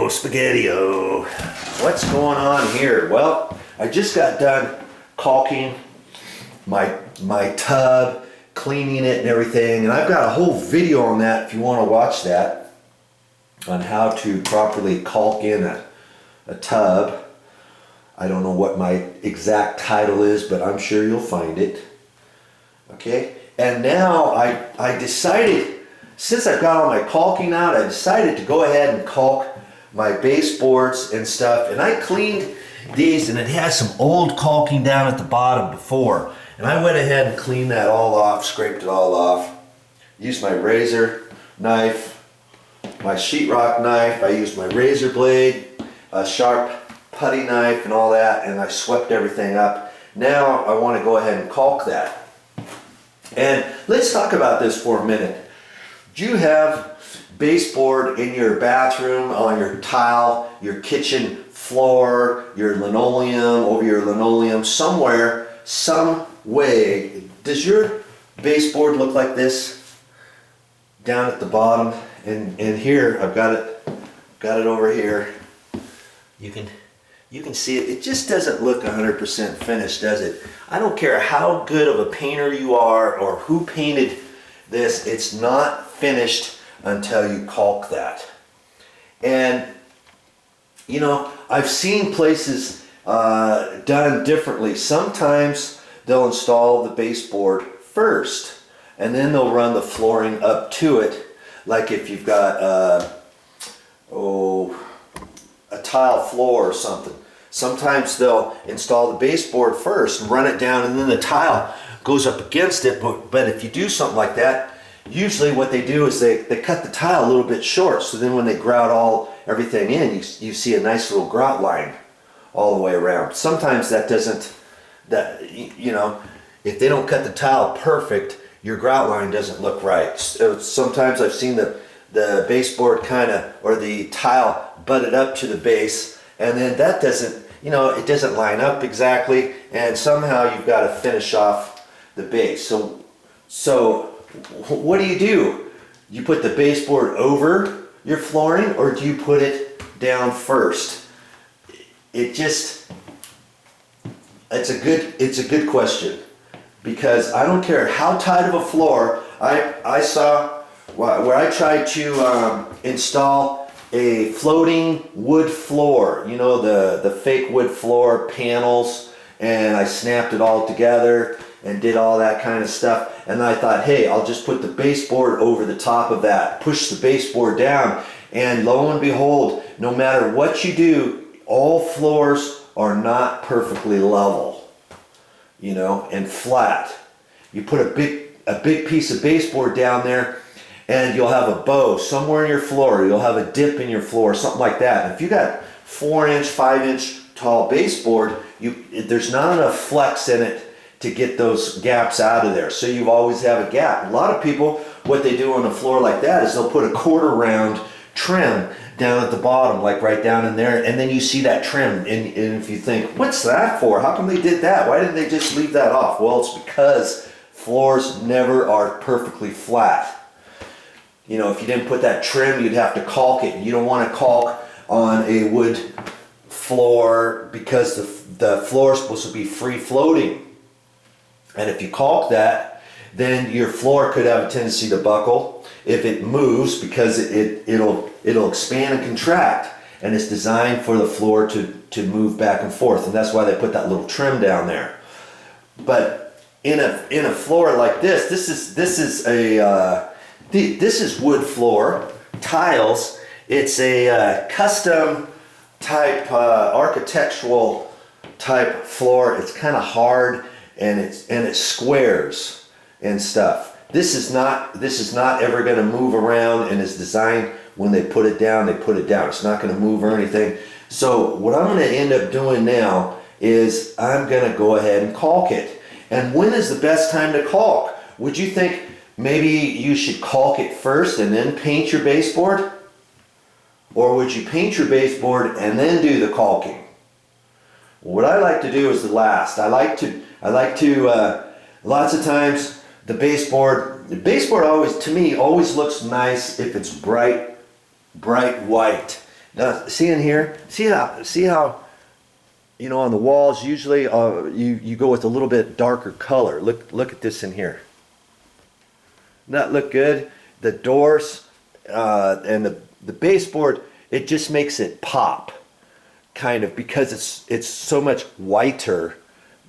Spaghetti-O. What's going on here? Well, I just got done caulking my tub, cleaning it and everything, and I've got a whole video on that if you want to watch that, on how to properly caulk in a tub. I don't know what my exact title is, but I'm sure you'll find it. Okay, and now I decided, since I've got all my caulking out, I decided to go ahead and caulk my baseboards and stuff. And I cleaned these, and it has some old caulking down at the bottom before. And I went ahead and cleaned that all off, scraped it all off. Used my razor knife, my sheetrock knife. I used my razor blade, a sharp putty knife and all that, and I swept everything up. Now I want to go ahead and caulk that. And let's talk about this for a minute. Do you have baseboard in your bathroom, on your tile, your kitchen floor, your linoleum, over your linoleum, somewhere, some way? Does your baseboard look like this down at the bottom? And here I've got it over here. You can see it. It just doesn't look 100% finished, does it? I don't care how good of a painter you are or who painted this, it's not finished until you caulk that. And you know, I've seen places done differently. Sometimes they'll install the baseboard first and then they'll run the flooring up to it, like if you've got a tile floor or something. Sometimes they'll install the baseboard first and run it down, and then the tile goes up against it. But if you do something like that, usually what they do is they cut the tile a little bit short, so then when they grout everything in, you see a nice little grout line all the way around. Sometimes that doesn't, you know, if they don't cut the tile perfect, your grout line doesn't look right. Sometimes I've seen the baseboard kind of, or the tile butted up to the base, and then that doesn't, you know, it doesn't line up exactly, and somehow you've got to finish off the base. So what do? You put the baseboard over your flooring, or do you put it down first? It's a good question, because I don't care how tight of a floor. I saw where I tried to install a floating wood floor, you know, the fake wood floor panels, and I snapped it all together and did all that kind of stuff. And I thought, hey, I'll just put the baseboard over the top of that, push the baseboard down, and lo and behold, no matter what you do, all floors are not perfectly level, you know, and flat. You put a big piece of baseboard down there, and you'll have a bow somewhere in your floor, you'll have a dip in your floor, something like that. And if you got 4-inch, 5-inch tall baseboard, there's not enough flex in it to get those gaps out of there. So you always have a gap. A lot of people, what they do on a floor like that is they'll put a 1/4 round trim down at the bottom, like right down in there, and then you see that trim, and if you think, what's that for? How come they did that? Why didn't they just leave that off? Well, it's because floors never are perfectly flat. You know, if you didn't put that trim, you'd have to caulk it. You don't want to caulk on a wood floor because the floor is supposed to be free floating. And if you caulk that, then your floor could have a tendency to buckle if it moves, because it'll expand and contract, and it's designed for the floor to move back and forth, and that's why they put that little trim down there. But in a floor like this is wood floor tiles. It's a custom type architectural type floor. It's kind of hard, and it squares and stuff. This is not ever going to move around, and it's designed, when they put it down, they put it down. It's not going to move or anything. So what I'm going to end up doing now is I'm going to go ahead and caulk it. And when is the best time to caulk? Would you think maybe you should caulk it first and then paint your baseboard? Or would you paint your baseboard and then do the caulking? What I like to do is the last. I like to lots of times the baseboard always, to me, always looks nice if it's bright white. Now, see in here, see how, you know, on the walls usually you go with a little bit darker color. Look at this in here. Doesn't that look good? The doors and the baseboard, it just makes it pop, kind of, because it's so much whiter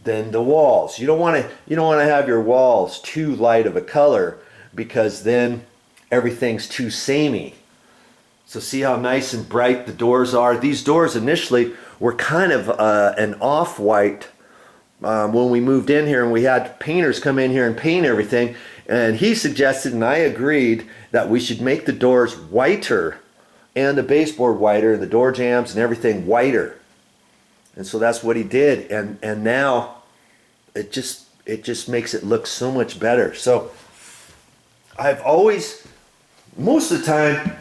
than the walls. You don't want to have your walls too light of a color, because then everything's too samey. So see how nice and bright the doors are. These doors initially were kind of an off-white when we moved in here, and we had painters come in here and paint everything. And he suggested, and I agreed, that we should make the doors whiter and the baseboard whiter, and the door jambs and everything whiter. And so that's what he did, and now it just makes it look so much better. So I've always, most of the time,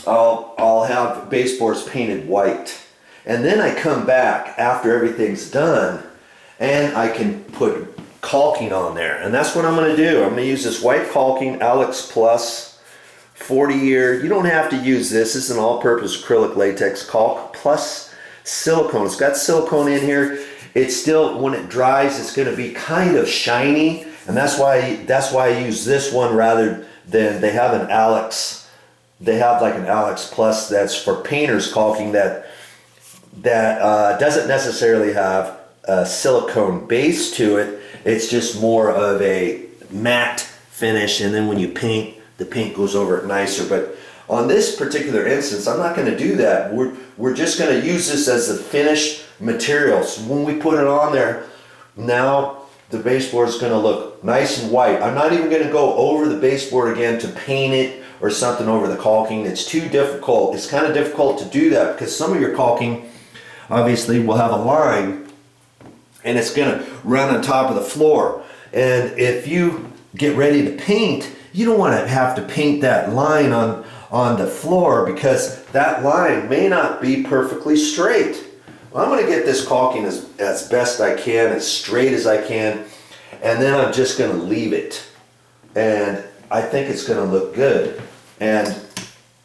I'll have baseboards painted white, and then I come back after everything's done and I can put caulking on there, and that's what I'm going to do. I'm going to use this white caulking Alex Plus 40-year. You don't have to use this. This is an all-purpose acrylic latex caulk plus silicone. It's got silicone in here. It's still, when it dries, it's going to be kind of shiny, and that's why I use this one rather than, they have an Alex. They have like an Alex Plus that's for painters caulking that doesn't necessarily have a silicone base to it. It's just more of a matte finish, and then when you paint, the paint goes over it nicer. But on this particular instance, I'm not going to do that. We're just going to use this as the finished material. So when we put it on there, now the baseboard is going to look nice and white. I'm not even going to go over the baseboard again to paint it or something over the caulking. It's too difficult. It's kind of difficult to do that because some of your caulking obviously will have a line and it's going to run on top of the floor. And if you get ready to paint, you don't want to have to paint that line on the floor, because that line may not be perfectly straight. Well, I'm going to get this caulking as best I can, as straight as I can, and then I'm just going to leave it. And I think it's going to look good. And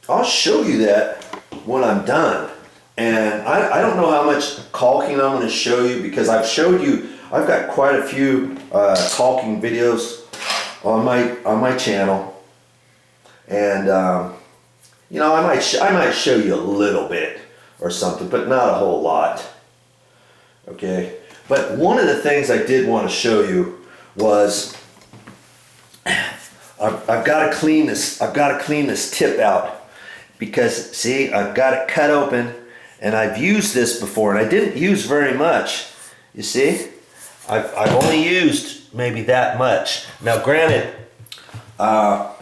I'll show you that when I'm done. And I don't know how much caulking I'm going to show you, because I've got quite a few caulking videos on my channel. And you know, I might show you a little bit or something, but not a whole lot. Okay, but one of the things I did want to show you was I've got to clean this. I've got to clean this tip out, because see, I've got it cut open, and I've used this before, and I didn't use very much. You see, I've only used maybe that much. Now, granted, I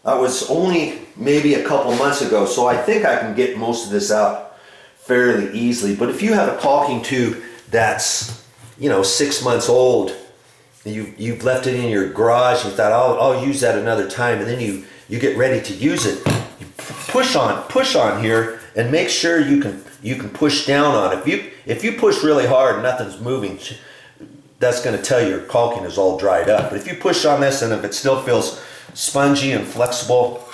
was only maybe a couple months ago, so I think I can get most of this out fairly easily. But if you have a caulking tube that's, you know, 6 months old, you've left it in your garage, you thought, I'll use that another time, and then you get ready to use it, you push on here and make sure you can push down on it. If you push really hard and nothing's moving, that's going to tell you your caulking is all dried up. But if you push on this and if it still feels spongy and flexible,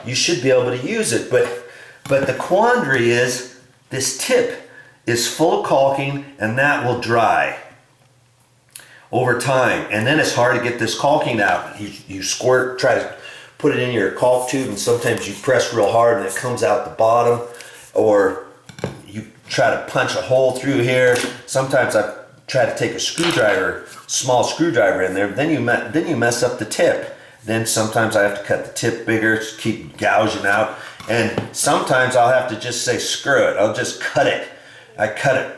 you should be able to use it. But the quandary is, this tip is full of caulking, and that will dry over time, and then it's hard to get this caulking out. You squirt, try to put it in your caulk tube, and sometimes you press real hard and it comes out the bottom, or you try to punch a hole through here. Sometimes I try to take a small screwdriver in there, then you mess up the tip. Then sometimes I have to cut the tip bigger to keep gouging out, and sometimes I'll have to just say screw it, I'll just cut it. I cut it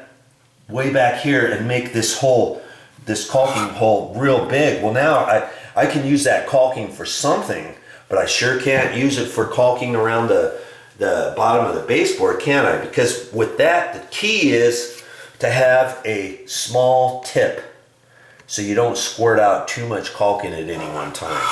way back here and make this caulking hole real big. Well, now I can use that caulking for something, but I sure can't use it for caulking around the bottom of the baseboard, can I? Because with that, the key is to have a small tip, so you don't squirt out too much caulking at any one time.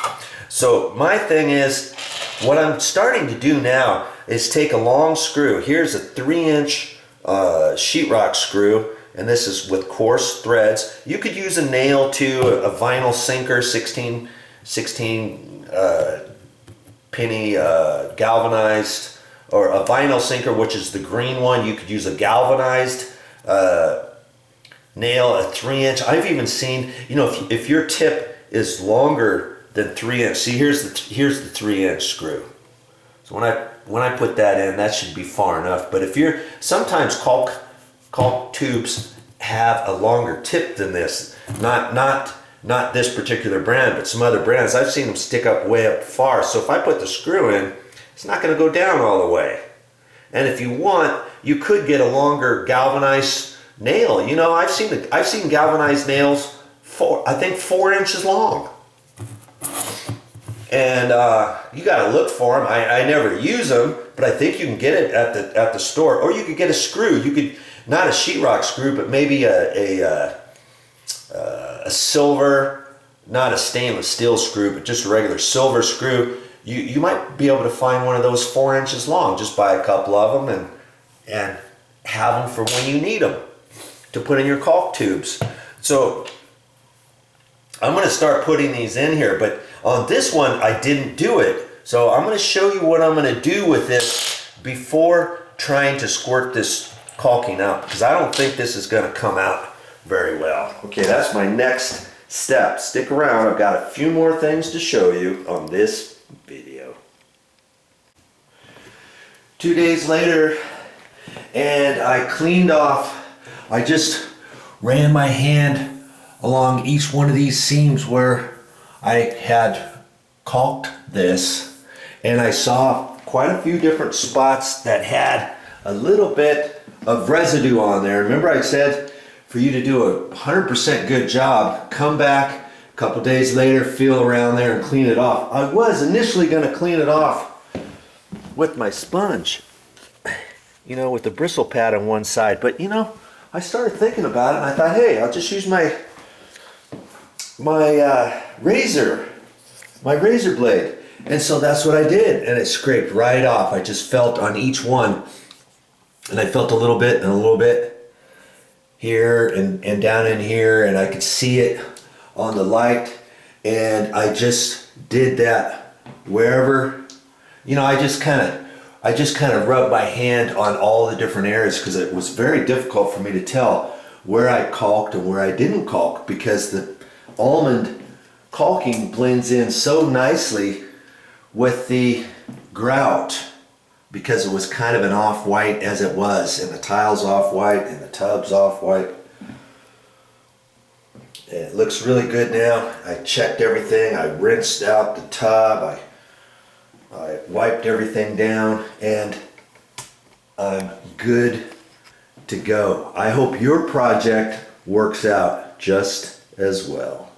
So my thing is, what I'm starting to do now is take a long screw. Here's a 3-inch sheetrock screw, and this is with coarse threads. You could use a nail too, a vinyl sinker, 16 penny galvanized or a vinyl sinker, which is the green one. You could use a galvanized nail, a 3-inch. I've even seen, you know, if your tip is longer than 3 inch, see, here's the 3-inch screw. So when I put that in, that should be far enough. But if you're, sometimes caulk tubes have a longer tip than this. Not this particular brand, but some other brands. I've seen them stick up way up far. So if I put the screw in, it's not going to go down all the way. And if you want, you could get a longer galvanized nail. You know, I've seen galvanized nails I think 4 inches long. And you got to look for them. I never use them, but I think you can get it at the store. Or you could get a screw. You could, not a sheetrock screw, but maybe a silver, not a stainless steel screw, but just a regular silver screw. You might be able to find one of those 4 inches long. Just buy a couple of them and have them for when you need them to put in your caulk tubes. So I'm going to start putting these in here, but on this one I didn't do it. So I'm going to show you what I'm going to do with this before trying to squirt this caulking out, because I don't think this is going to come out very well. Okay, that's my next step. Stick around. I've got a few more things to show you on this video. 2 days later, and I cleaned off. I just ran my hand along each one of these seams where I had caulked this, and I saw quite a few different spots that had a little bit of residue on there. Remember I said for you to do a 100% good job, come back a couple days later, feel around there and clean it off. I was initially going to clean it off with my sponge, you know, with the bristle pad on one side, but you know, I started thinking about it and I thought, hey, I'll just use my razor blade. And so that's what I did, and it scraped right off. I just felt on each one, and I felt a little bit and a little bit here and down in here, and I could see it on the light, and I just did that wherever, you know, I just kind of rubbed my hand on all the different areas, because it was very difficult for me to tell where I caulked and where I didn't caulk, because the almond caulking blends in so nicely with the grout, because it was kind of an off-white as it was, and the tile's off-white and the tub's off-white. It looks really good now. I checked everything. I rinsed out the tub. I wiped everything down, and I'm good to go. I hope your project works out just as well.